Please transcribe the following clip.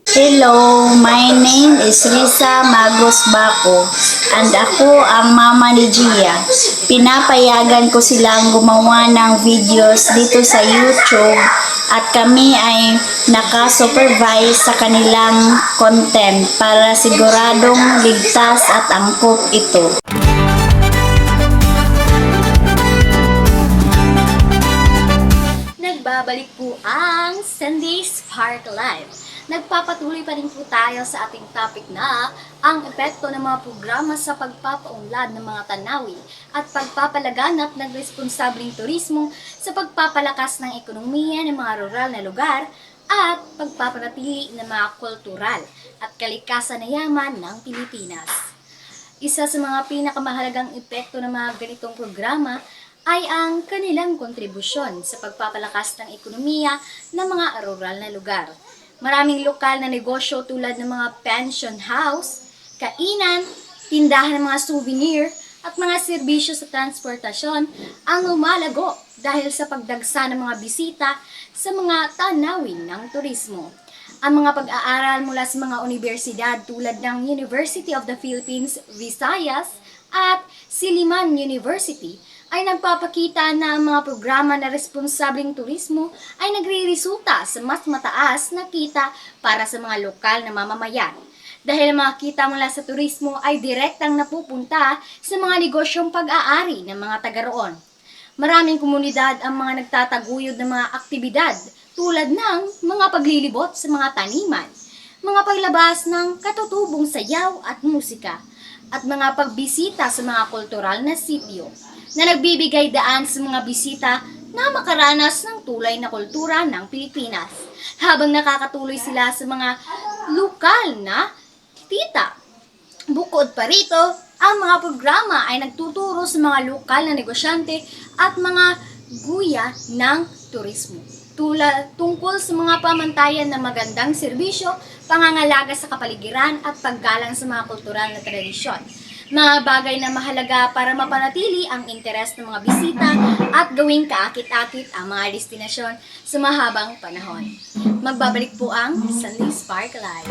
Hello, my name is Risa Magos Baco and ako ang mama ni Gia. Pinapayagan ko silang gumawa ng videos dito sa YouTube at kami ay naka-supervise sa kanilang content para siguradong ligtas at angkop ito. Nagbabalik po ang Sunday Spark Live. Nagpapatuloy pa rin po tayo sa ating topic na ang epekto ng mga programa sa pagpapaunlad ng mga tanawin at pagpapalaganap ng responsableng turismo sa pagpapalakas ng ekonomiya ng mga rural na lugar at pagpapanatili ng mga kultural at kalikasan na yaman ng Pilipinas. Isa sa mga pinakamahalagang epekto ng mga ganitong programa ay ang kanilang kontribusyon sa pagpapalakas ng ekonomiya ng mga rural na lugar. Maraming lokal na negosyo tulad ng mga pension house, kainan, tindahan ng mga souvenir, at mga serbisyo sa transportasyon ang lumalago dahil sa pagdagsa ng mga bisita sa mga tanawin ng turismo. Ang mga pag-aaral mula sa mga universidad tulad ng University of the Philippines, Visayas at Silliman University ay nagpapakita na ang mga programa na responsableng turismo ay nagre-resulta sa mas mataas na kita para sa mga lokal na mamamayan. Dahil ang mga kita mula sa turismo ay direktang napupunta sa mga negosyong pag-aari ng mga taga roon. Maraming komunidad ang mga nagtataguyod ng mga aktibidad tulad ng mga paglilibot sa mga taniman, mga paglabas ng katutubong sayaw at musika, at mga pagbisita sa mga kultural na sitio na nagbibigay daan sa mga bisita na makaranas ng tulay na kultura ng Pilipinas habang nakakatuloy sila sa mga lokal na tita. Bukod pa rito, ang mga programa ay nagtuturo sa mga lokal na negosyante at mga guya ng turismo tungkol sa mga pamantayan ng magandang serbisyo, pangangalaga sa kapaligiran at paggalang sa mga kultural na tradisyon. Mga bagay na mahalaga para mapanatili ang interes ng mga bisita at gawing kaakit-akit ang mga destinasyon sa mahabang panahon. Magbabalik po ang Sunday Spark Live.